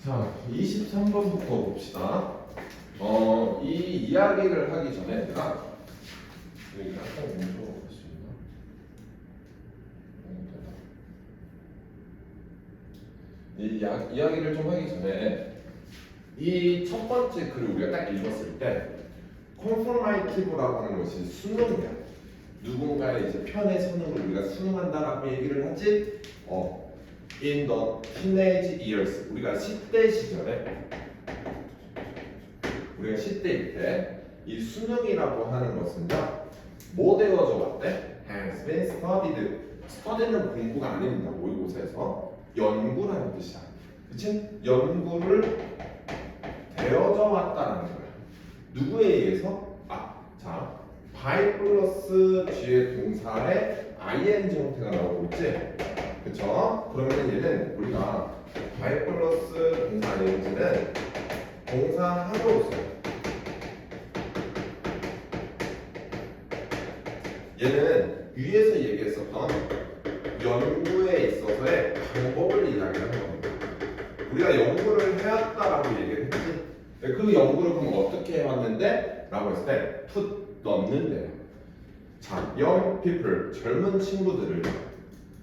자, 23번부터 봅시다. 이 이야기를 하기 전에 얘들아, 여기 약간 왼쪽으로 볼 수 있나? 이야기를 좀 하기 전에 이 첫 번째 글을 우리가 딱 읽었을 때 conformative라고 하는 것이 수능이야. 누군가의 이제 편의 선응을 우리가 수능한다라고 얘기를 하지. In the teenage years, 우리가 10대 시절에, 우리가 10대일 때 이 수능이라고 하는 것은요, 뭐 되어져 왔대? Has been studied. study는 공부가 아닙니다. 모의고사에서 연구라는 뜻이야. 그치? 연구를 되어져 왔다는 거야. 누구에 의해서? 자, by 플러스 뒤에 동사에 ing 형태가 나오고 있지? 그쵸? 그러면 얘는 우리가 by 플러스 동사 ing는 동사 하로서 얘는 위에서 얘기했었던 연구에 있어서의 방법을 이야기하는 겁니다. 우리가 연구를 해왔다라고 얘기를 했지. 그 연구를 그럼 어떻게 해왔는데? 라고 했을 때 put 넣는데요. 자, young people, 젊은 친구들을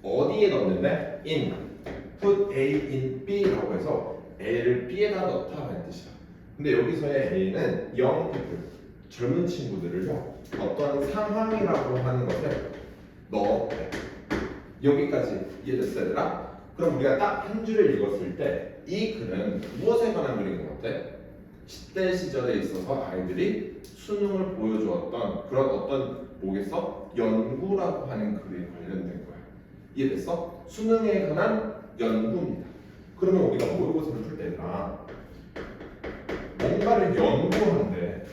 어디에 넣는데? in, put A in B라고 해서 A를 B에다 넣다라는 뜻이야. 근데 여기서의 A는 young people, 젊은 친구들을요, 어떤 상황이라고 하는 것을 넣었대. 여기까지 이해됐어야 되나? 그럼 우리가 딱 한 줄을 읽었을 때 이 글은 무엇에 관한 글인 것 같아? 10대 시절에 있어서 아이들이 수능을 보여주었던 그런 어떤 뭐겠어? 연구라고 하는 글에 관련된 거야. 이해됐어? 수능에 관한 연구입니다. 그러면 우리가 모의고사를 풀 때가 뭔가를 연구하는데,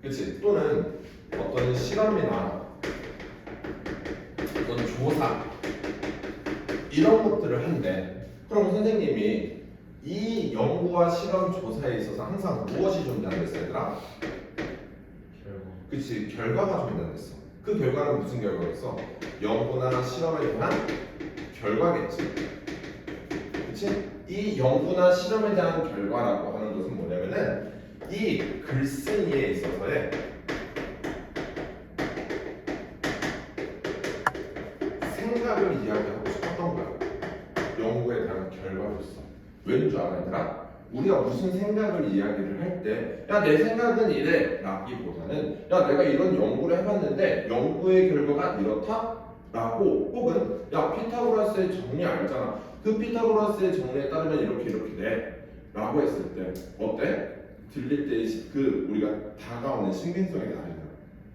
그치? 또는 어떤 실험이나 어떤 조사 이런 것들을 한대. 그럼 선생님이 이 연구와 실험 조사에 있어서 항상 무엇이 존재한댔어, 얘들아? 그치, 결과가 존재했어. 그 결과는 무슨 결과겠어? 연구나 실험에 대한 결과겠지. 그치? 이 연구나 실험에 대한 결과라고 하는 것은 뭐냐면은 이 글쓴이에 있어서의 생각을 이야기하고 싶었던 거야. 연구에 대한 결과로서. 왠 줄 알아, 얘들아? 우리가 무슨 생각을 이야기를 할 때, 야, 내 생각은 이래 라기보다는, 야, 내가 이런 연구를 해봤는데 연구의 결과가 이렇다? 라고, 혹은 야, 피타고라스의 정리 알잖아. 그 피타고라스의 정리에 따르면 이렇게 돼 라고 했을 때 어때? 들릴 때 그 우리가 다가오는 신빙성이 다르잖아.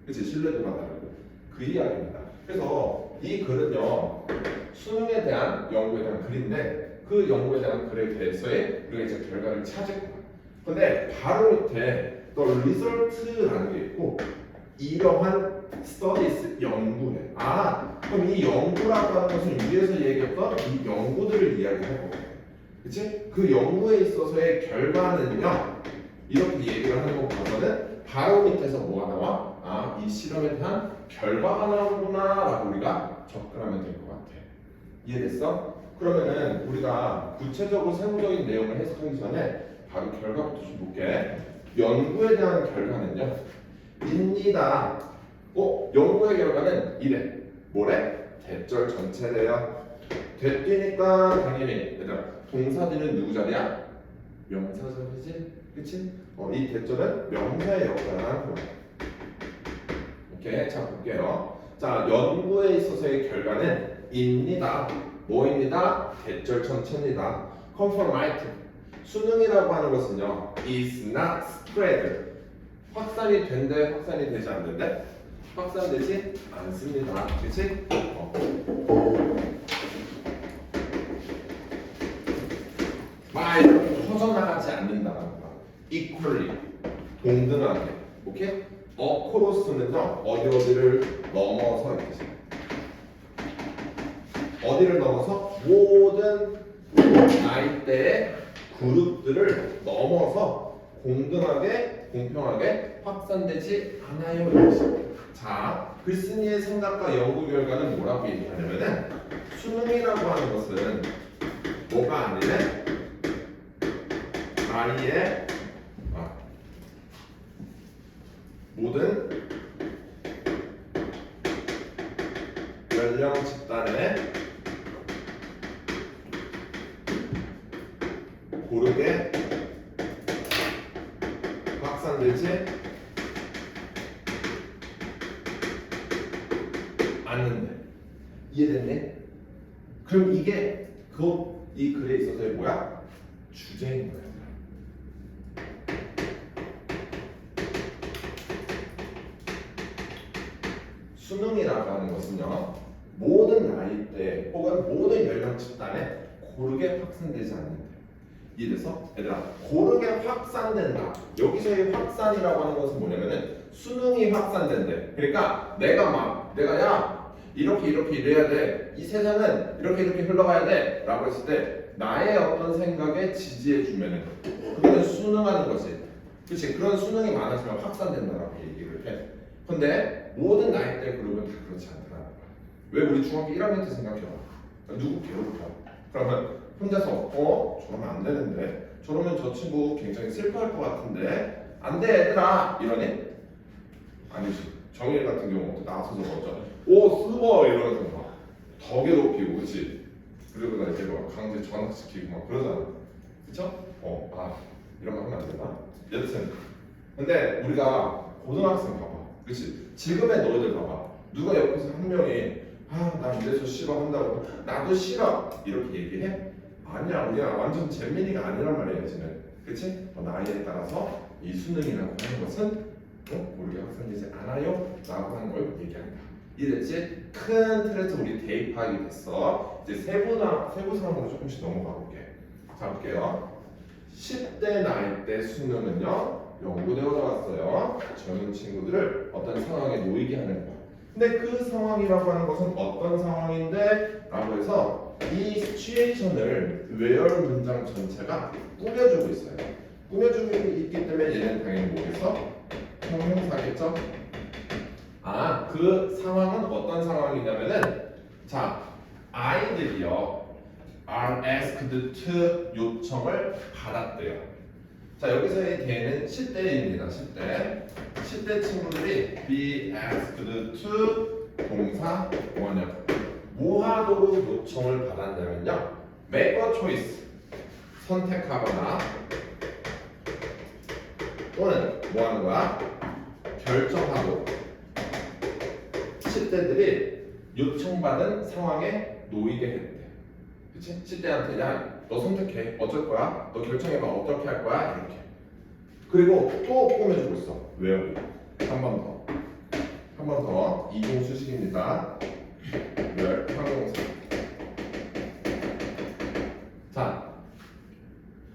그치? 신뢰도가 다르고 그 이야기입니다. 그래서 이 글은요, 수능에 대한 연구에 대한 글인데 그 연구에 대한 글에 대해서의 우리가 이제 결과를 찾을 거야. 근데 바로 밑에 또 result라는 게 있고, 이러한 studies, 연구래. 그럼 이 연구라고 하는 것은 위에서 얘기했던 이 연구들을 이야기할 거야. 그치? 그 연구에 있어서의 결과는요, 이렇게 얘기를 하는 거 봐서는 바로 밑에서 뭐가 나와? 이 실험에 대한 결과가 나오구나 라고 우리가 접근하면 될 것 같아. 이해됐어? 그러면은 우리가 구체적으로 세부적인 내용을 해석하기 전에 바로 결과부터 좀 볼게. 연구에 대한 결과는요, 입니다. 연구의 결과는 이래. 뭐래? 대절 전체래요. 됐으니까 당연히 얘들아, 동사들은 누구 자리야? 명사 자리지? 그치? 이 대절은 명사의 역할을 하는 거야. 오케이, 자 볼게요. 자, 연구에 있어서의 결과는 입니다. 뭐입니다? 대절 전체입니다. conformative. 수능이라고 하는 것은요, is not spread. 확산이 된대, 확산이 되지 않는데? 확산되지 않습니다. 그치? 막 이렇게 퍼져나가지 않는다라는 거야. equally. 동등하게. 오케이? across는요, 어디를 넘어서 이렇게. 어디를 넘어서? 모든 나이대의 그룹들을 넘어서 공정하게, 공평하게 확산되지 않아요. 자, 글쓴이의 생각과 연구 결과는 뭐라고 얘기하냐면은 수능이라고 하는 것은 뭐가 아니래? I의 모든 연령 집단에 고르게 확산되지 않는데. 이해됐네? 그럼 이게 이 글에 있어서의 뭐야? 주제인 거야. 수능이라고 하는 것은요, 모든 나이대 혹은 모든 연령 집단에 고르게 확산되지 않는다. 이래서 얘들아, 고르게 확산된다. 여기서의 확산이라고 하는 것은 뭐냐면은 수능이 확산된대. 그러니까 내가 야 이렇게 이래야 돼. 이 세상은 이렇게 흘러가야 돼. 라고 했을 때 나의 어떤 생각에 지지해 주면은 그거는 수능하는 거지. 그렇지? 그런 수능이 많아지면 확산된다라고 얘기를 해. 근데 모든 나이대 그룹은 다 그렇지 않더라. 왜? 우리 중학교 1학년 때 생각해봐. 누구 괴롭혀? 그러면 혼자서 저러면 안 되는데, 저러면 저 친구 굉장히 슬퍼할 것 같은데 안 돼 얘들아 이러니? 아니지. 정일 같은 경우 나서서 먼저 슬퍼 이러면서 막 더 괴롭히고, 그렇지? 그리고 나 이제 막 강제 전학시키고 막 그러잖아. 그쵸? 이런 거 하면 안 되나? 여튼 근데 우리가 고등학생 봐봐. 그렇지? 지금의 너희들 봐봐. 누가 옆에서 한 명이 나 이래서 싫어한다고, 나도 싫어 이렇게 얘기해? 아니야. 우리가 완전 잼민이가 아니란 말이야 지금. 그치? 나이에 따라서 이 수능이라고 하는 것은 고르게 확산되지 않아요 라고 하는 걸 얘기한다. 이랬지? 큰 틀에서 우리 대입하게 됐어. 이제 세부 상황으로 조금씩 넘어가 볼게. 자 볼게요. 10대 나이 때 수능은요, 연구되어 나왔어요. 젊은 친구들을 어떤 상황에 놓이게 하는 거. 근데 그 상황이라고 하는 것은 어떤 상황인데? 라고 해서 이 시츄에이션을 where 문장 전체가 꾸며주고 있어요. 꾸며주고 있기 때문에 얘는 당연히 뭐겠어? 형용사겠죠? 그 상황은 어떤 상황이냐면은, 자, 아이들이요 are asked to 요청을 받았대요. 자, 여기서의 대는 10대입니다. 10대 친구들이 be asked to 동사 원형 뭐 하도록 요청을 받았냐면요, make a choice 선택하거나 또는 뭐 하는 거야? 결정하고. 10대들이 요청받은 상황에 놓이게 했대. 그치? 10대한테 야, 너 선택해. 어쩔 거야? 너 결정해봐. 어떻게 할 거야? 이렇게. 그리고 또 꾸며주고 있어. 왜요? 한 번 더. 이동수식입니다. 열 형용사. 자,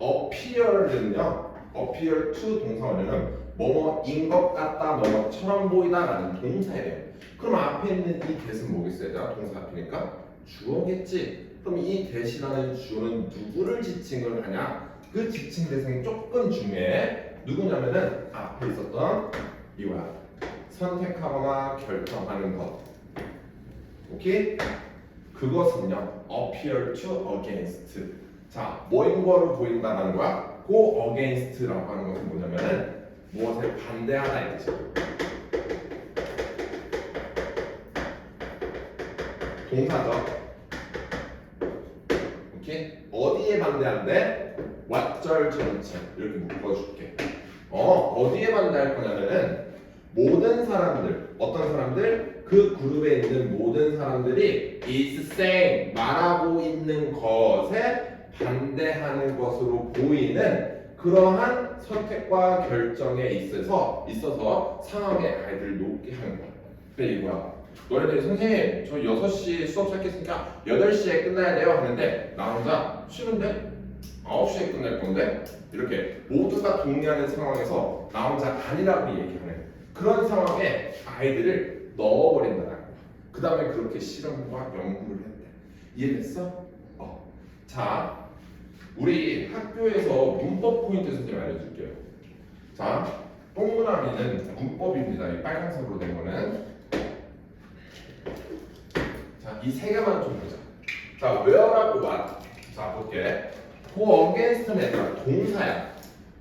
appear는요, appear to 동사원형은 뭐뭐인 것 같다, 뭐뭐처럼 보이다라는 동사예요. 그럼 앞에 있는 이 that은 뭐겠어요? 동사 앞이니까 주어겠지. 그럼 이 that이라는 주어는 누구를 지칭을 하냐? 그 지칭 대상이 조금 중요해. 누구냐면은 앞에 있었던 이거야. 선택하거나 결정하는 것. 오케이? 그것은요, appear to against. 자, 뭐인 거로 보인다는 거야? go against라고 하는 것은 뭐냐면은 무엇에 반대하다 이거지. 동사죠. 오케이? 어디에 반대한대? 왓절 전체 이렇게 묶어줄게. 어디에 반대할 거냐면은 모든 사람들, 어떤 사람들? 그 그룹에 있는 모든 사람들이 is saying 말하고 있는 것에 반대하는 것으로 보이는 그러한 선택과 결정에 있어서 상황에 아이들을 놓게 하는 거야. 그래 이거야. 너네들이 선생님 저 6시 수업 시작했으니까 8시에 끝나야 돼요 하는데 나 혼자 쉬는데 9시에 끝날 건데 이렇게 모두가 동의하는 상황에서 나 혼자 아니라고 얘기하는 그런 상황에 아이들을 넣어버린다는 거야. 그 다음에 그렇게 실험과 연구를 했대. 이해됐어? 자, 우리 학교에서 문법 포인트 선생님 알려줄게요. 자, 동그라미는 문법입니다. 이 빨간색으로 된 거는. 자, 이 세 개만 좀 보자. 자, where하고 what. 자, 볼게. go against는 얘들아 동사야.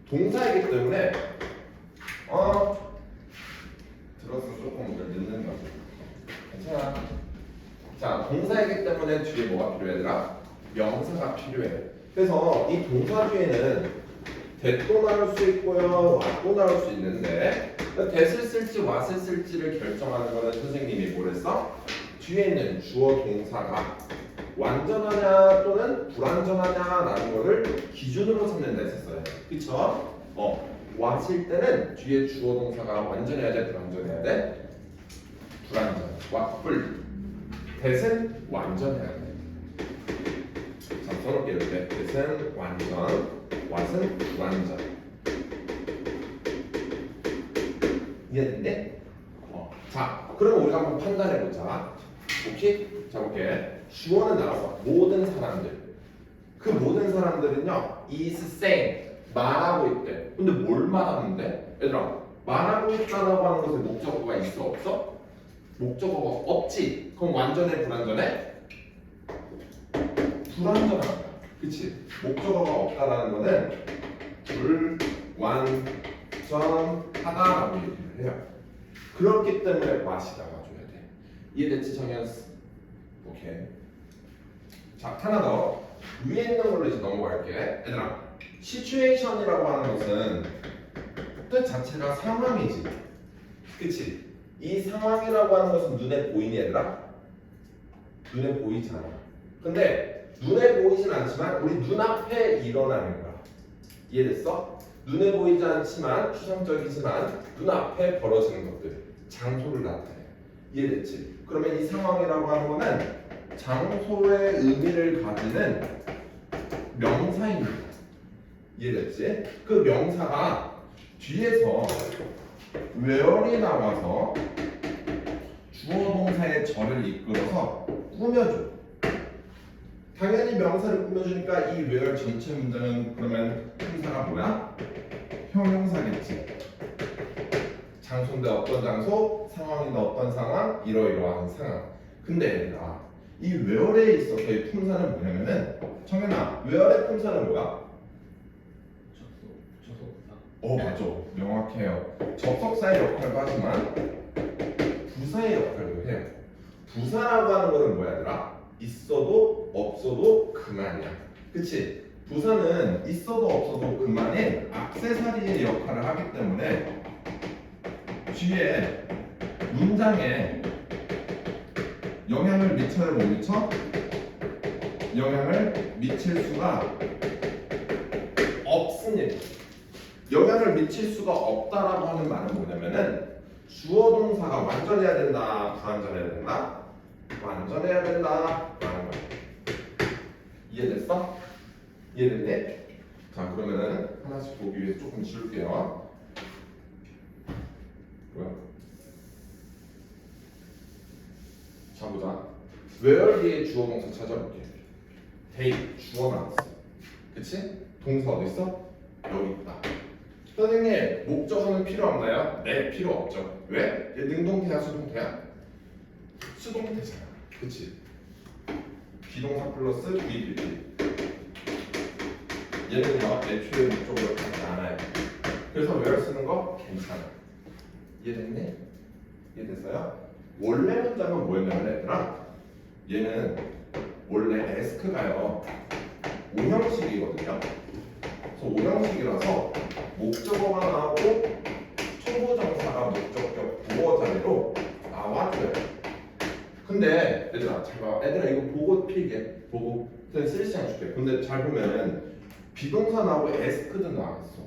동사이기 때문에 들어서 조금 늦는 거지. 괜찮아. 자, 동사이기 때문에 뒤에 뭐가 필요해 얘들아? 명사가 필요해. 그래서 이 동사 뒤에는 that도 나올 수 있고요, what도 나올 수 있는데 that을 쓸지 what을 쓸지를 결정하는 거는 선생님이 뭐랬어? 뒤에 있는 주어 동사가 완전하냐 또는 불완전하냐라는 거를 기준으로 삼는다 했었어요. 그쵸? what일 때는 뒤에 주어 동사가 완전해야 돼, 불완전해야 돼? 불완전. what불. that은 완전해야 돼. 자, 써놓을게요. 이렇게. that은 완전, what은 불완전. 이해됐네? 자, 그럼 우리가 한번 판단해보자. 오케이? 자, 볼게. 주어는 나와서 모든 사람들. 그 모든 사람들은요, is saying. 말하고 있대. 근데 뭘 말하는데? 얘들아, 말하고 있다라고 하는 것에 목적어가 있어? 없어? 목적어가 없지. 그럼 완전해? 불완전해? 불완전한 거야. 그치? 목적어가 없다라는 거는 불완전하다라고 얘기를 해요. 그렇기 때문에 what이 나와줘야 돼. 이해됐지, 정연스? 오케이. 자, 하나 더. 위에 있는 걸로 이제 넘어갈게. 얘들아, situation이라고 하는 것은 뜻 자체가 상황이지. 그치? 이 상황이라고 하는 것은 눈에 보이니 얘들아? 눈에 보이잖아. 근데 눈에 보이진 않지만 우리 눈앞에 일어나는 거야. 이해됐어? 눈에 보이지 않지만 추상적이지만 눈앞에 벌어지는 것들, 장소를 나타내. 이해됐지? 그러면 이 상황이라고 하는 거는 장소의 의미를 가지는 명사입니다. 이해됐지? 그 명사가 뒤에서 where이 나와서 주어 동사의 절을 이끌어서 꾸며줘. 당연히 명사를 꾸며주니까 이 where 전체 문장은 그러면 형사가 뭐야? 형용사겠지. 장소인데 어떤 장소, 상황인데 어떤 상황, 이러이러한 상황. 근데 얘들아, 이 where에 있어서의 품사는 뭐냐면은, 청현아, where의 품사는 뭐야? 맞아. 명확해요. 접속사의 역할도 하지만 부사의 역할도 해요. 부사라고 하는 거는 뭐야 얘들아? 있어도 없어도 그만이야. 그치? 부사는 있어도 없어도 그만인 액세서리의 역할을 하기 때문에 뒤에 문장에 영향을 미쳐요, 못 미쳐? 영향을 미칠 수가 없습니다. 영향을 미칠 수가 없다라고 하는 말은 뭐냐면은 주어 동사가 완전해야 된다, 불완전해야 된다? 완전해야 된다 라는 거야. 이해됐어? 이해됐네? 자, 그러면은 하나씩 보기 위해서 조금 지울게요. 뭐야? 자, 보자. where 뒤에 주어 동사 찾아볼게. they 주어 나왔어. 그치? 동사 어디 있어? 여기 있다. 선생님, 목적어는 필요 없나요? 네, 필요 없죠. 왜? 얘 능동태야, 수동태야? 수동태잖아. 그치? 비동사 플러스 VPP. 얘는요, 애초에 목적어를 갖지 않아요. 그래서 where 쓰는 거 괜찮아. 이해됐니? 이해됐어요? 원래 문장은 뭐였냐면 얘들아, 얘는 원래 ask가요 5형식이거든요. 그래서 5형식이라서 목적어가 나오고 초보정사가 목적격 부어 자리로 나와줘요. 근데 얘들아 잘 봐. 얘들아 이거 보고 필기해. 보고 그냥 쓸 시간 줄게. 근데 잘 보면은 비동사 나오고 ask도 나왔어.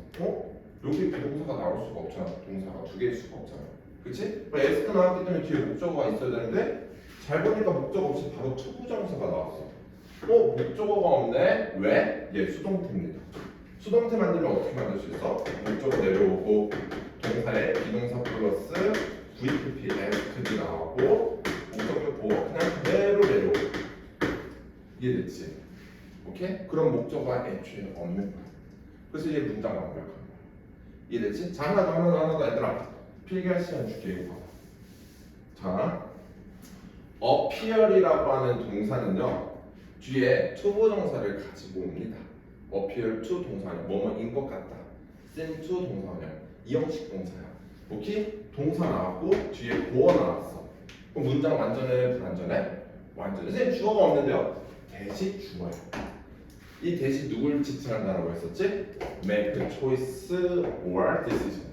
여기 비동사가 나올 수가 없잖아. 동사가 두 개일 수가 없잖아. 그치? ask 나왔기 때문에 뒤에 목적어가 있어야 되는데 잘 보니까 목적어 없이 바로 초보정사가 나왔어. 목적어가 없네. 왜? 얘 수동태입니다. 수동태 만들면 어떻게 만들 수 있어? 목적어 내려오고 동사에 비동사 플러스 VPP, ask도 나오고 목적격 보고 그냥 그대로 내려오고. 이해됐지? 오케이? 그럼 목적어가 애초에 없는 거야. 그래서 이게 문장 완벽한 거야. 이해됐지? 자, 하나 더 얘들아 필기할 시간 줄게. 이거 봐봐. 자, appear이라고 하는 동사는요 뒤에 투부정사를 가지고 옵니다. appear to 동사는 뭐뭐인 것 같다. listen to 동사원형. 이 형식 동사야. 오케이? 동사 나왔고 뒤에 보어 나왔어. 그럼 문장 완전해 불완전해? 완전해. 선생님 주어가 없는데요? 대시 주어야. 이 대시 누굴 지칭한다라고 했었지? make a choice or decision.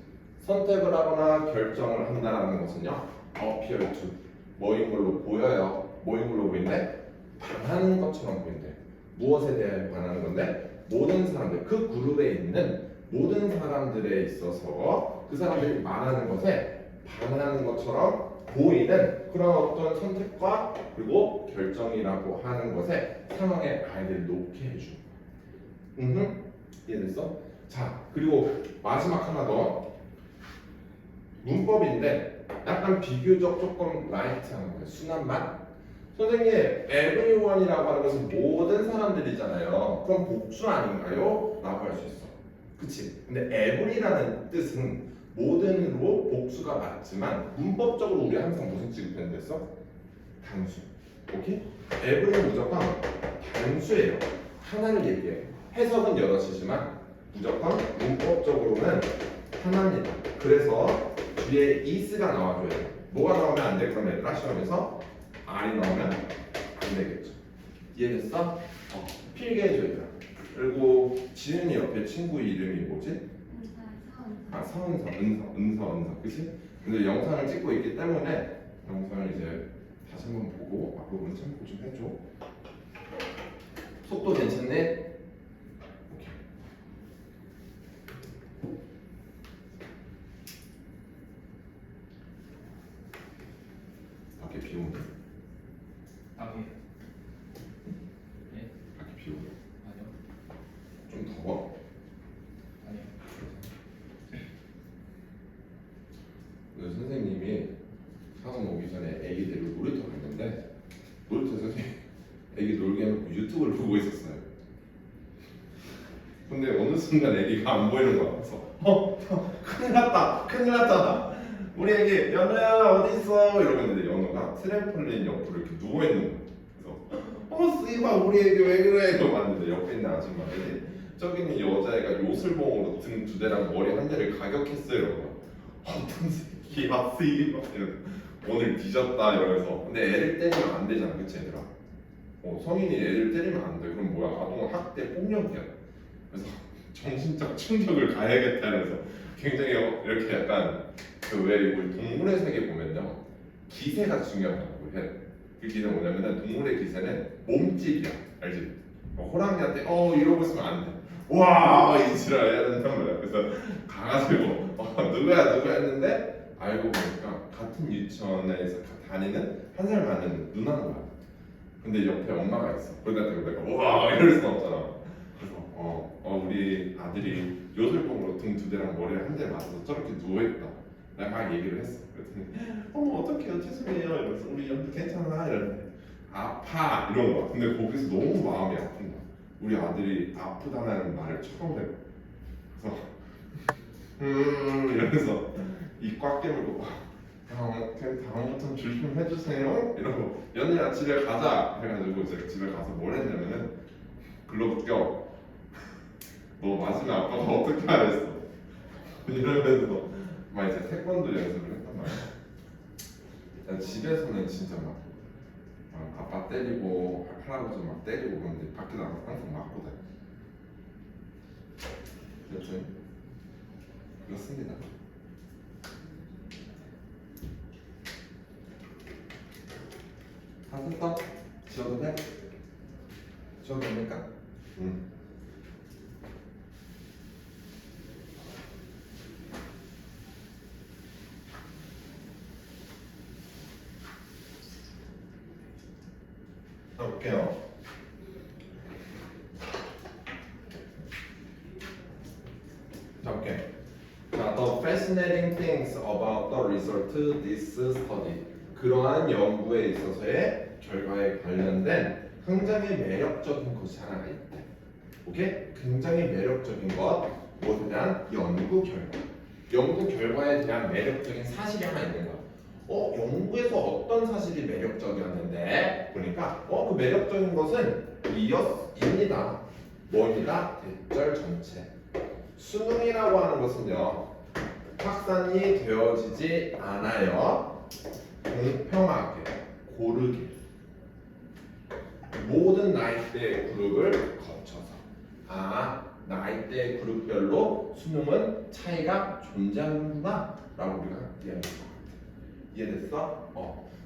선택을 하거나 결정을 한다라는 것은요. appear to. 뭐인 걸로 보여요. 뭐인 걸로 보이는데? 반하는 것처럼 보인대. 무엇에 대해 반하는 건데? 모든 사람들, 그 그룹에 있는 모든 사람들에 있어서 그 사람들이 말하는 것에 반하는 것처럼 보이는 그런 어떤 선택과 그리고 결정이라고 하는 것에 상황에 아이들을 놓게 해주는 거야. 이해됐어? 자, 그리고 마지막 하나 더. 문법인데 약간 비교적 조금 라이트한 거예요. 순한 맛. 선생님, everyone이라고 하는 것은 모든 사람들이잖아요. 그럼 복수 아닌가요? 라고 할 수 있어. 그치? 근데 every라는 뜻은 모든으로 복수가 맞지만 문법적으로 우리 항상 무슨 취급했는데서? 단수. 오케이? every는 무조건 단수예요. 하나를 얘기해. 해석은 여럿이지만 무조건 문법적으로는 하나입니다. 그래서 뒤에 is가 나와줘야 돼. 뭐가 나오면 안 될 거면 얘들아 시험에서 R이 나오면 안 되겠죠. 이해됐어? 필기 해줘야 돼. 그리고 지은이 옆에 친구 이름이 뭐지? 아, 서은서, 은서, 그치? 근데 영상을 찍고 있기 때문에 영상을 이제 다시 한번 보고 앞부분 참고 좀 해줘. 속도 괜찮네? 오케이. 밖에 비 오네. 예? 밖에 비 오네. 아니요. 좀 더워? 아니요. 오늘 선생님이 사원 오기 전에 애기 데리고 놀이터 갔는데 놀이터에서 애기 놀게 해놓고 유튜브를 보고 있었어요. 근데 어느 순간 애기가 안 보이는 거야. 그래서 큰일 났다, 큰일 났잖아. 우리 애기 연우야 어디 있어? 이러고 있는데 연우가 트램폴린 옆으로 이렇게 누워 있는 거야. 그래서 씨발 우리 애기 왜 그래? 이러고 봤는데 옆에 있는 아줌마들이 저기 있는 여자애가 요술봉으로 등 두 대랑 머리 한 대를 가격했어요. 이러고 어떤 새끼야 씨발 오늘 뒤졌다 이러면서. 근데 애를 때리면 안 되잖아, 그치 얘들아? 성인이 애를 때리면 안 돼. 그럼 뭐야? 아동 학대 폭력이야. 그래서 정신적 충격을 가해야겠다 이러면서 굉장히 이렇게 약간 그 왜 우리 동물의 세계 보면요 기세가 중요하다고 해. 그 기세는 뭐냐면은 동물의 기세는 몸집이야, 알지? 호랑이한테 이러고 있으면 안 돼. 와 이지랄 해야 된단 말이야. 그래서 가가지고 누구야 했는데 알고 보니까 같은 유치원에서 다니는 한 살 많은 누나인 거야. 근데 옆에 엄마가 있어. 그러다 내가 와 이럴 순 없잖아. 그래서 우리 아들이 요술봉으로 등 두 대랑 머리에 한 대 맞아서 저렇게 누워있다. 내가 막 얘기를 했어. 그랬더니 어떡해요 죄송해요 이러면서 우리 연두 괜찮아 이러는데 아파 이런 거야. 근데 거기서 너무 마음이 아픈 거야. 우리 아들이 아프다는 말을 처음 해봐. 그래서 이러면서 입 꽉 깨물고 다음부터는 조심해주세요 이러고 연희야 집에 가자 해가지고 이제 집에 가서 뭘 했냐면은 글러브 껴. 너 맞으면 아빠가 어떻게 하랬어? 이러면서 막 이제 태권도 연습을 했단 말이야. 집에서는 진짜 막 아빠 때리고 할아버지 막 때리고 그런데 밖에 나가서 항상 맞거든. 여튼 그렇습니다. 다 됐어? 지워도 돼? 지워도 됩니까? 응. 볼게요. 자, 오케이. 자, the fascinating things about the result this study. 그러한 연구에 있어서의 결과에 관련된 굉장히 매력적인 것이 하나가 있다. 오케이? 굉장히 매력적인 것, 무엇에 대한 연구 결과. 연구 결과에 대한 매력적인 사실이 하나 있는 거야. 연구에서 어떤 사실이 매력적이었는데 보니까 그 매력적인 것은 이었입니다. 뭐입니다? 대절 전체. 수능이라고 하는 것은요 확산이 되어지지 않아요. 공평하게 고르게 모든 나이대 그룹을 거쳐서 나이대 그룹별로 수능은 차이가 존재하는구나 라고 우리가 이해합니다. 이해됐어?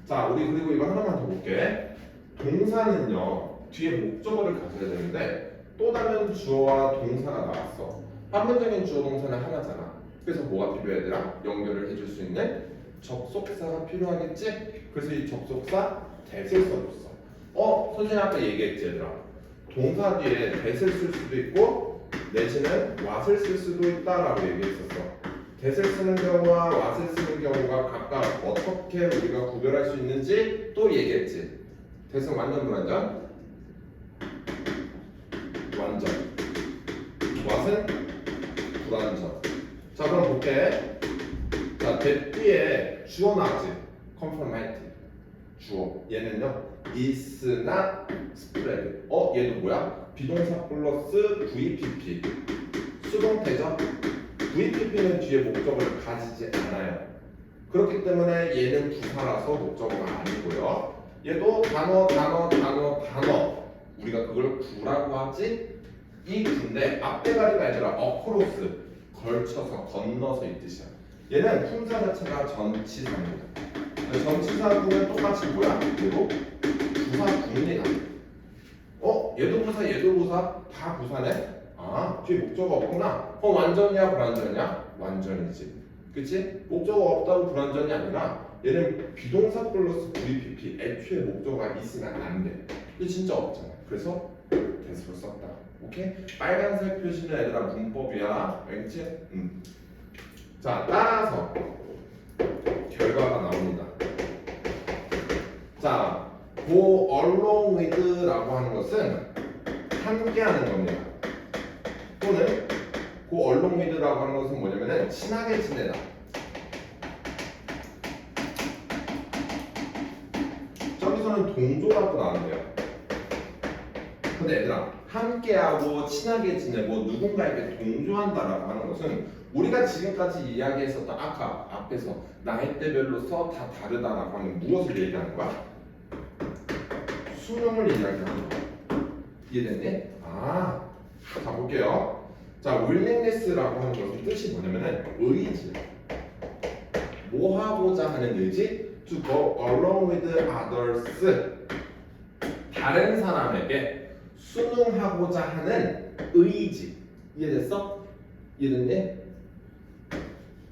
자 우리 그리고 이거 하나만 더 볼게. 동사는요 뒤에 목적어를 가져야 되는데 또 다른 주어와 동사가 나왔어. 한문적인 주어 동사는 하나잖아. 그래서 뭐가 필요해 얘들아? 연결을 해줄 수 있는 접속사가 필요하겠지? 그래서 이 접속사 that을 써줬어. 선생님 아까 얘기했지 얘들아. 동사 뒤에 that을 쓸 수도 있고 내지는 what을 쓸 수도 있다라고 얘기했었어. that을 쓰는 경우와 what을 쓰는 경우가 각각 어떻게 우리가 구별할 수 있는지 또 얘기했지. that은 완전 불완전? 완전. what은 불완전. 자 그럼 볼게. 자 that 뒤에 주어 나왔지. confirmate. 주어. 얘는요 is not spread. 얘도 뭐야? 비동사 플러스 VPP. 수동태죠? VPP는 뒤에 목적어를 가지지 않아요. 그렇기 때문에 얘는 부사라서 목적어가 아니고요. 얘도 단어 우리가 그걸 구라고 하지? 이 구인데 앞에 가리가 아니라 across 걸쳐서 건너서 이 뜻이야. 얘는 품사 자체가 전치사입니다. 전치사구는 똑같이 뭐야? 얘도 부사구입니다. 얘도 부사 얘도 부사 다 부사네? 뒤에 목적어 없구나. 완전이야 불완전이야? 완전이지. 그치? 목적어 없다고 불완전이 아니라 얘는 비동사 플러스 VPP 애초에 목적어가 있으면 안 돼. 이게 진짜 없잖아. 그래서 that을 썼다. 오케이? 빨간색 표시는 얘들아 문법이야. 알겠지? 자 따라서 결과가 나옵니다. 자 go along with라고 하는 것은 함께하는 겁니다. 또는 go along with라고 하는 것은 뭐냐면은 친하게 지내다. 저기서는 동조라고 나왔는데요. 근데 얘들아 함께하고 친하게 지내고 누군가에게 동조한다라고 하는 것은 우리가 지금까지 이야기했었던 아까 앞에서 나이대별로서 다 다르다라고 하는 무엇을 얘기하는 거야? 수능을 얘기하는 거야. 이해됐니? 자 볼게요. 자 willingness라고 하는 것은 뜻이 뭐냐면은 의지. 뭐 하고자 하는 의지? To go along with others. 다른 사람에게 순응하고자 하는 의지. 이해됐어? 이해됐니?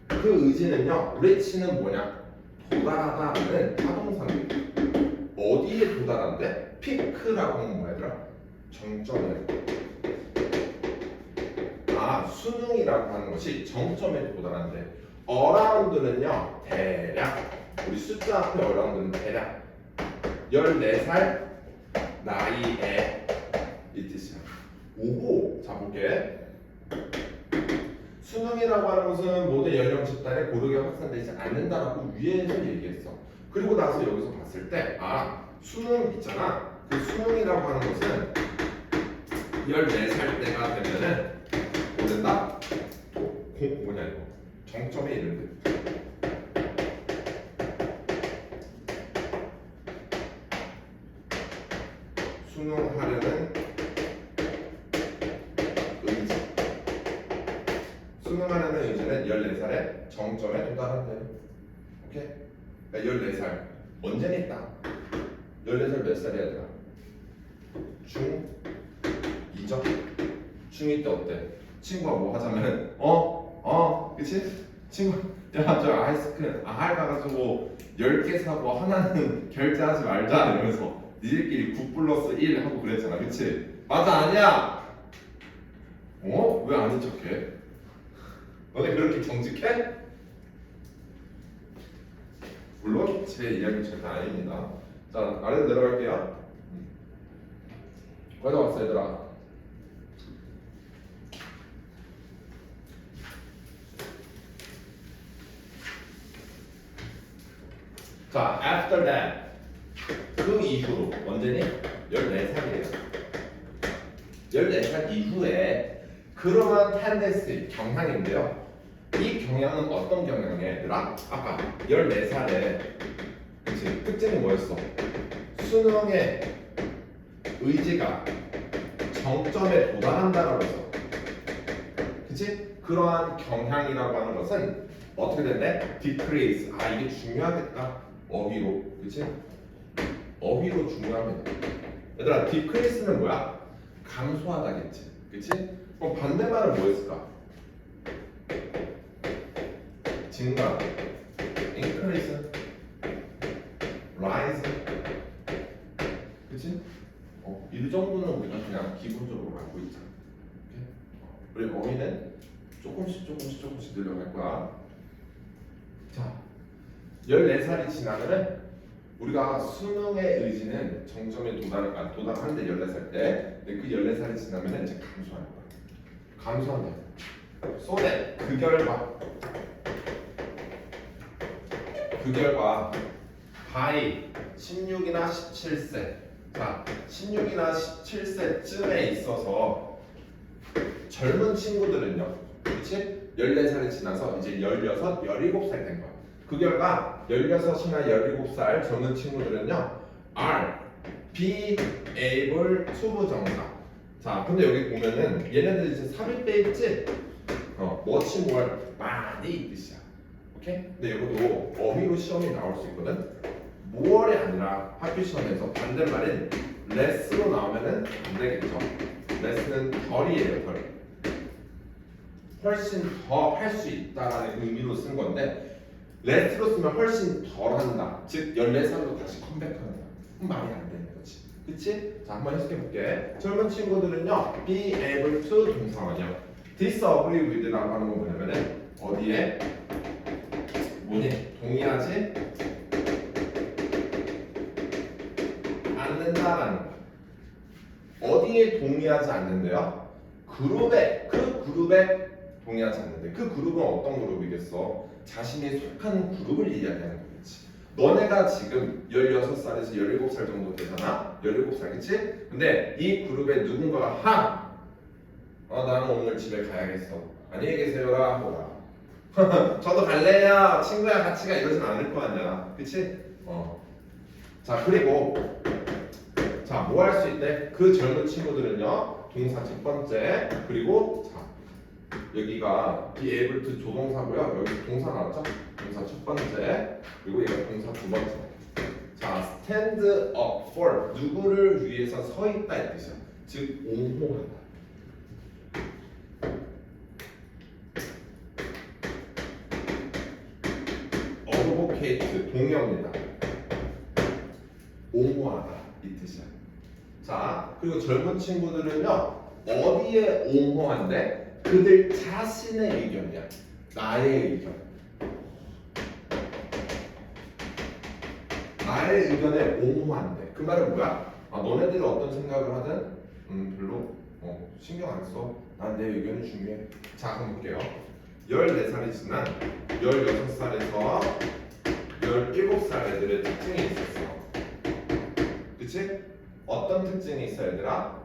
그 의지는요, reach는 뭐냐? 도달하다는 타동사입니다. 어디에 도달한대? 피크라고 하는 뭐야, 얘들아? 정점에. 수능이라고 하는 것이 정점에 도달한대. around는요, 대략. 우리 숫자 앞에 around는 대략. 14살 나이에 이 뜻이야. 오호, 자 볼게. 수능이라고 하는 것은 모든 연령 집단에 고르게 확산되지 않는다라고 위에서 얘기했어. 그리고 나서 여기서 봤을 때 수능 있잖아. 그 수능이라고 하는 것은 14살 때가 되면은 뭐된다? 뭐냐 이거 정점에 이른대. 수능하려는 의지. 수능하려는 의지는 14살에 정점에 도달한대요. 오케이? 그러니까 14살 언제니 딱 14살 몇 살이야 얘들아? 중2죠? 중2 때 어때? 친구가 뭐 하자면 그치? 친구 야 저 아이스크림 할 가가지고 10개 사고 하나는 결제하지 말자 이러면서 니들끼리 9 플러스 1 하고 그랬잖아. 그치? 맞아 아니야? 왜 아닌 척해? 너네 그렇게 정직해? 물론 제 이야기는 절대 아닙니다. 자 아래로 내려갈게요. 거의 다 왔어 얘들아. 자 after that 그 이후로 언제니? 14살이에요. 14살 이후에 그러한 tendency, 경향인데요. 이 경향은 어떤 경향이야 얘들아? 아까 14살에 그치? 특징이 뭐였어? 수능의 의지가 정점에 도달한다라고 했어. 그치? 그러한 경향이라고 하는 것은 어떻게 된대? decrease. 아 이게 중요하겠다. 어휘로. 그치? 어휘로 중요합니다. 얘들아 decrease는 뭐야? 감소하다겠지. 그치? 그럼 반대말은 뭐였을까? 증가, increase, rise. 그치? 이 정도는 우리가 그냥 기본적으로 알고 있잖아. 오케이? 우리 어휘는 조금씩 늘려갈 거야. 자, 14살이 지나면은 우리가 수능의 의지는 정점에 도달하는데 14살 때. 근데 그 14살이 지나면은 이제 감소하는 거야. 감소한다. so that 그 결과 by 16이나 17세. 자, 16이나 17세쯤에 있어서 젊은 친구들은요. 그치? 14살이 지나서 이제 16, 17살 된 거야. 그 결과 16이나 17살 젊은 친구들은요. are be able to 부정사. 자, 근데 여기 보면은 얘네들 이제 삽입돼 있지? much more 많이 이 뜻이야. 오케이? 근데 이것도 어휘로 시험이 나올 수 있거든. more이 아니라 학교 시험에서 반대말인 less로 나오면은 안 되겠죠. less는 덜이에요, 덜. 훨씬 더 할 수 있다라는 의미로 쓴 건데 less로 쓰면 훨씬 덜 한다. 즉 14살로 다시 컴백한다. 그럼 말이 안 되는 거지. 그치? 자, 한번 해석해 볼게. 젊은 친구들은요, be able to 동사원이요. disagree with라고 하는 건 뭐냐면은 어디에 뭐니? 동의하지 않는다라는 거야. 어디에 동의하지 않는데요? 그 그룹에 동의하지 않는데 그 그룹은 어떤 그룹이겠어? 자신이 속한 그룹을 이야기하는 거겠지. 너네가 지금 16살에서 17살 정도 되잖아? 17살 그치? 근데 이 그룹에 누군가가 나는 오늘 집에 가야겠어. 안녕히 계세요라 하고 가. 저도 갈래요. 친구야 같이 가 이러진 않을 거 아니야. 그치? 자 그리고 자 뭐 할 수 있대? 그 젊은 친구들은요. 동사 첫 번째 그리고 자 여기가 be able to 조동사고요. 여기 동사 나왔죠? 동사 첫 번째 그리고 얘가 동사 두 번째. 자 stand up for 누구를 위해서 서 있다 이 뜻이야. 즉 옹호하다. advocate 동의어입니다. 옹호하다 이 뜻이야. 자 그리고 젊은 친구들은요 어디에 옹호한대? 그들 자신의 의견이야. 나의 의견. 나의 의견에 옹호한대. 그 말은 뭐야? 너네들이 어떤 생각을 하든 별로 신경 안 써. 난 내 의견이 중요해. 자 그럼 볼게요. 14살이 지난 16살에서 17살 애들의 특징이 있었어. 그치? 어떤 특징이 있어 얘들아?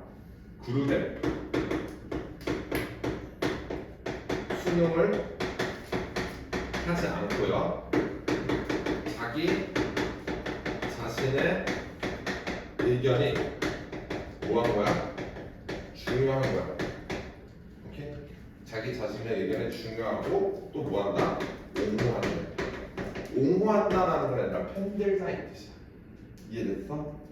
그룹에 수능을 하지 않고요. 자기 자신의 의견이 뭐한 거야? 중요한 거야. 오케이? 자기 자신의 의견이 중요하고 또 뭐한다? 옹호하는 거야. 옹호한다라는 건 아니라 편들다 이 뜻이야. 이해됐어?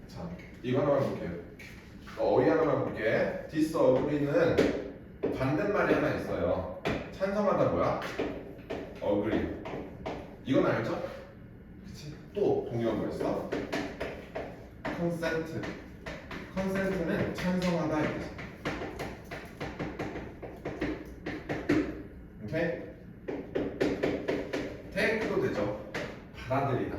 자, 이거 하나만 볼게요. 어휘 하나만 볼게. disagree는 반대말이 하나 있어요. 찬성하다 뭐야? agree. 이건 알죠? 그치? 또 동의어 뭐였어? consent. consent는 찬성하다 이 뜻이야. 오케이? take도 되죠. 받아들이다.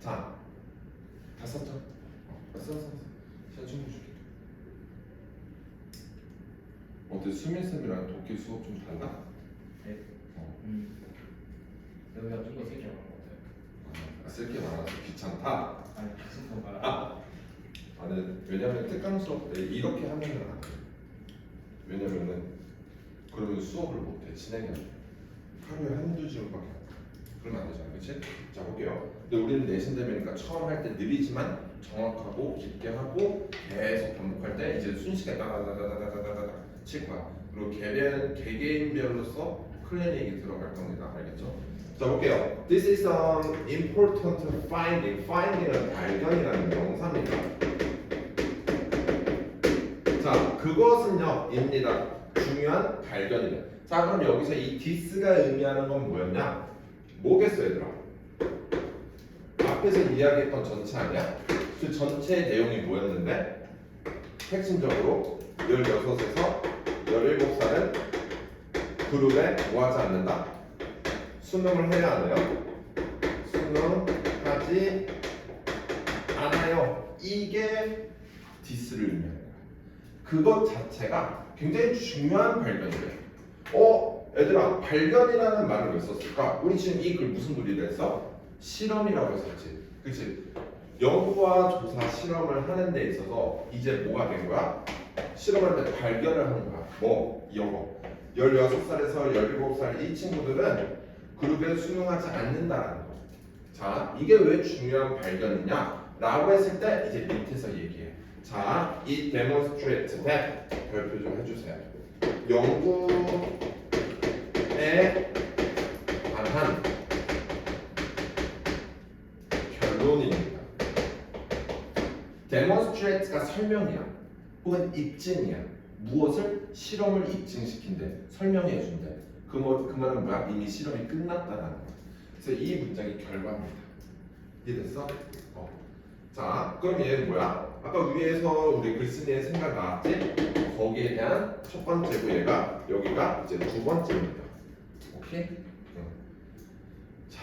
자, 다 썼죠? 시간 충분히 줄게. 어때? 수민쌤이랑 독일 수업 좀 달라? 네. 어. 여기가 좀 더 세게 나온 것 같아요. 쓸 게 많아서 귀찮다? 아니 무슨 더 말아? 아니 왜냐면 특강 수업 때 이렇게 하면은 안 돼. 왜냐면은 그러면 수업을 못해. 진행이 안 돼. 하루에 한두 시간밖에 안 돼. 그러면 안 되잖아, 그렇지? 자 볼게요. 근데 우리는 내신 대면이니까 처음 할 때 느리지만 정확하고 깊게 하고 계속 반복할 때 이제 순식간에 따다다다다다다다 칠 거야. 그리고 개개인별로서 클리닉이 들어갈 겁니다. 알겠죠? 자 볼게요. This is an important finding. Finding은 발견이라는 명사입니다. 자 그것은요 입니다. 중요한 발견이다. 자 그럼 여기서 이 this가 의미하는 건 뭐였냐? 뭐겠어 얘들아? 앞에서 이야기했던 전체 아니야? 그 전체 내용이 뭐였는데? 핵심적으로 16에서 17살은 그룹에 뭐하지 않는다? 수능을 해야 하네요. 수능하지 않아요. 이게 디스를 의미하는 거야. 그것 자체가 굉장히 중요한 발견이에요. 얘들아 발견이라는 말을 왜 썼을까? 우리 지금 이 글 무슨 글이라 했어? 실험이라고 했었지. 그치? 연구와 조사 실험을 하는 데 있어서 이제 뭐가 된 거야? 실험할 때 발견을 하는 거야. 뭐? 이거 16살에서 17살 이 친구들은 그룹에 수능하지 않는다라는 거. 자, 이게 왜 중요한 발견이냐? 라고 했을 때 이제 밑에서 얘기해. 자, 이 demonstrate that 별표 좀 해주세요. 연구에 관한 결론입니다. demonstrate가 설명이야. 혹은 입증이야. 무엇을? 실험을 입증시킨대. 설명해준대. 그 말은 뭐야? 이미 실험이 끝났다는 거야. 그래서 이 문장이 결과입니다. 이해됐어? 자, 그럼 얘는 뭐야? 아까 위에서 우리 글쓴이의 생각 나왔지? 거기에 대한 첫 번째고 얘가 여기가 이제 두 번째입니다. 오케이? 응. 자,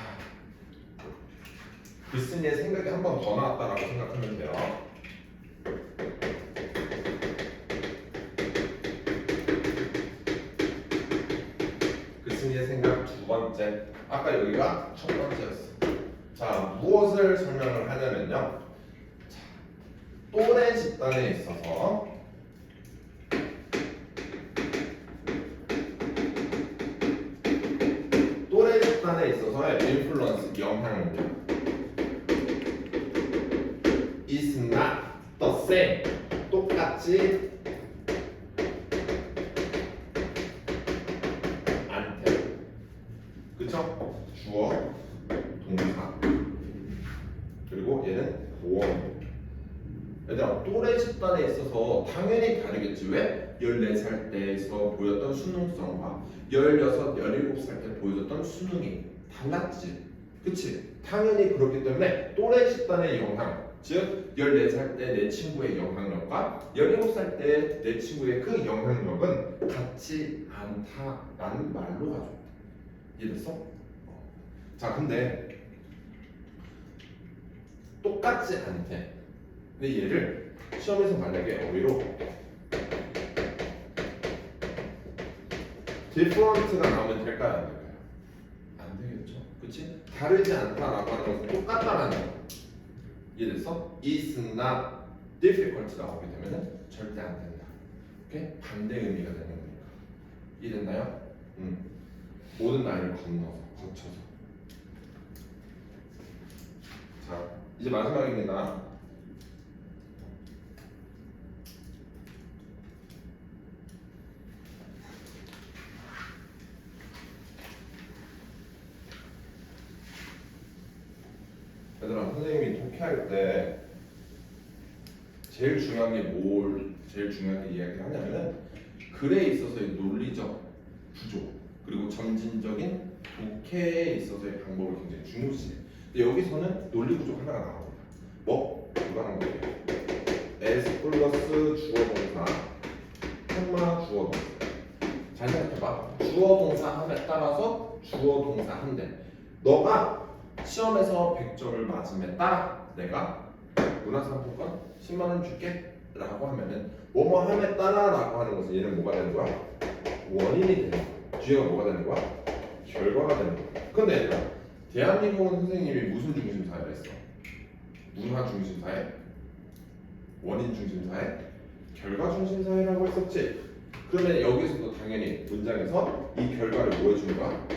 글쓴이의 생각이 한 번 더 나왔다라고 생각하면 돼요. 글쓴이의 생각 두 번째. 아까 여기가 첫 번째였어. 자, 무엇을 설명을 하냐면요. 또래 집단에 있어서 또래 집단에 있어서의 인플루언스 영향력 is not the same. 똑같지 않대. 그쵸? 주어, 동사 그리고 얘는 보어. 얘들아 또래 집단에 있어서 당연히 다르겠지. 왜? 14살 때에서 보였던 수능성과 16, 17살 때 보여줬던 수능이 달랐지. 그치? 당연히 그렇기 때문에 또래 집단의 영향, 즉 14살 때 내 친구의 영향력과 17살 때 내 친구의 그 영향력은 같지 않다라는 말로 가져왔다. 이해됐어? 자 근데 똑같지 않대. 근데 얘를 시험에서 만약에 어휘로 different가 나오면 될까요? 안 될까요? 안 되겠죠? 그치? 다르지 않다라고 하는 것은 똑같다라는 거. 이해됐어? is not difficult 나오게 되면 절대 안 된다. 오케이? 반대 의미가 되는 거니까. 이해됐나요? 모든 나이를 거쳐서. 자, 이제 마지막입니다. 얘들아, 선생님이 독해할 때 제일 중요한 게 제일 중요하게 이야기를 하냐면은 글에 있어서의 논리적 구조 그리고 점진적인 독해에 있어서의 방법을 굉장히 중요시해. 근데 여기서는 논리 구조 하나가 나옵니다. 뭐? 이거는 거예요. S 플러스 주어 동사, 콤마 주어 동사. 잘 생각해봐. 주어 동사 함에 따라서 주어 동사 한대. 너가 시험에서 100점을 맞음에 따라 내가 문화상품권 10만 원 줄게. 라고 하면은 뭐뭐 함에 따라라고 하는 것은 얘는 뭐가 되는 거야? 원인이 되는 거야. 뒤에가 뭐가 되는 거야? 결과가 되는 거야. 근데 얘들아, 대한민국은 선생님이 무슨 중심사회라 했어? 문화 중심사회? 원인 중심사회? 결과 중심사회라고 했었지? 그러면 여기서도 당연히 문장에서 이 결과를 뭐 해주는 거야?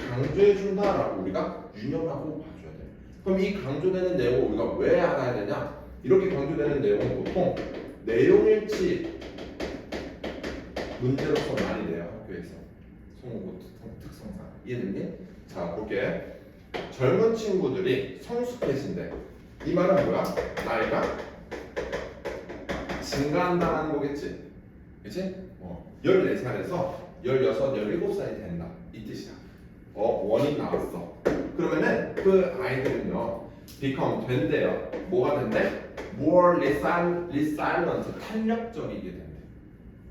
강조해준다라고 우리가 유념하고 봐줘야 돼. 그럼 이 강조되는 내용을 우리가 왜 알아야 되냐? 이렇게 강조되는 내용은 보통 내용일치 문제로서 많이 돼요. 학교에서 송호 특성상. 이해됐니? 자, 볼게. 젊은 친구들이 성숙해진대. 이 말은 뭐야? 나이가 증가한다는 거겠지? 그치? 14살에서 16, 17살이 된다. 이 뜻이야. 원인 나왔어. 그러면은 그 아이들은요, become 된대요. 뭐가 된대? more resilient, 탄력적이게 된대.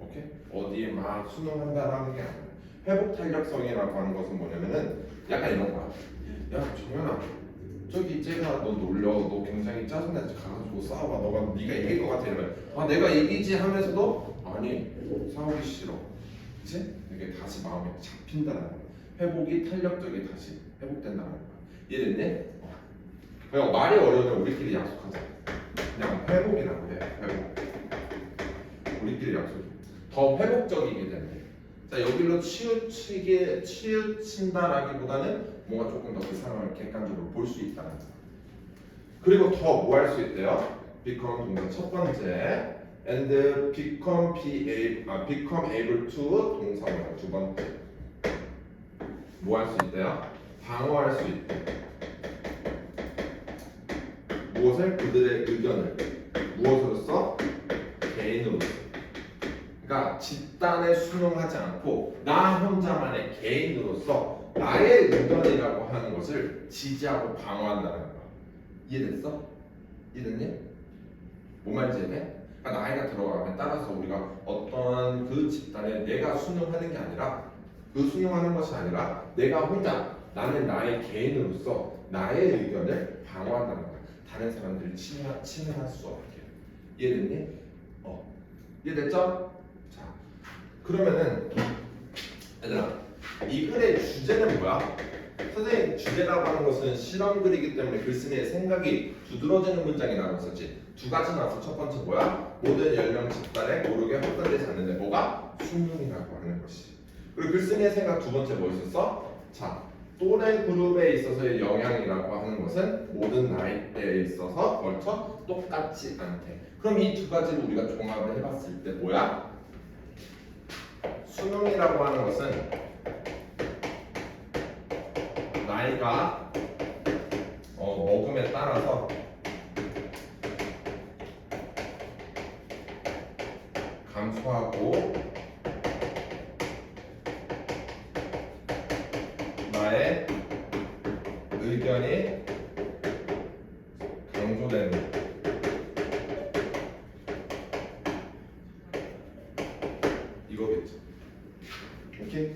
오케이? 어디에 막 순응한다라는 게 아니야. 회복 탄력성이라고 하는 것은 뭐냐면은 약간 이런 거야. 야, 정연아, 저기 쟤가 너 놀려, 너 굉장히 짜증나지, 가가지고 싸워봐. 네가 이길 것 같아. 이러면 내가 이기지 하면서도 아니, 싸우기 싫어. 그치? 이게 다시 마음이 잡힌다는 거야. 회복이 탄력적이 다시 회복된다는 거야. 이해됐니? 그냥 말이 어려우면 우리끼리 약속하자. 그냥 회복이라고 해. 회복. 우리끼리 약속해. 더 회복적이게 되네. 자, 여기로 치우친다라기보다는 뭔가 조금 더 그 상황을 객관적으로 볼 수 있다는 거. 그리고 더 뭐 할 수 있대요? become 동사 첫 번째, and become able to 동사 두 번째. 뭐 할 수 있대요? 방어할 수 있대. 무엇을? 그들의 의견을. 무엇으로서? 개인으로서. 그러니까 집단에 순응하지 않고 나 혼자만의 개인으로서 나의 의견이라고 하는 것을 지지하고 방어한다는 거야. 이해됐어? 이해됐니? 뭔 말인지 이해돼? 그러니까 나이가 들어가면 따라서 우리가 어떤 그 집단에 내가 순응하는 게 아니라 그 순응하는 것이 아니라 내가 혼자 나는 나의 개인으로서 나의 의견을 방어한다는 거야. 다른 사람들을 침해할 수 없게. 이해됐니? 이해됐죠? 자, 그러면은 얘들아, 이 글의 주제는 뭐야? 선생님, 주제라고 하는 것은 실험글이기 때문에 글쓴이의 생각이 두드러지는 문장이라고 했었지. 두 가지 나와서 첫 번째 뭐야? 모든 연령 집단에 고르게 확산되지 않는데 뭐가? 수능이라고 하는 것이. 그리고 글쓴이의 생각 두 번째 뭐 있었어? 자, 또래 그룹에 있어서의 영향이라고 하는 것은 모든 나이대에 있어서 걸쳐 똑같지 않대. 그럼 이 두 가지를 우리가 종합을 해봤을 때 뭐야? 수능이라고 하는 것은 나이가 먹음에 따라서 감소하고 나의 의견이 강조되는 이거겠죠. 오케이?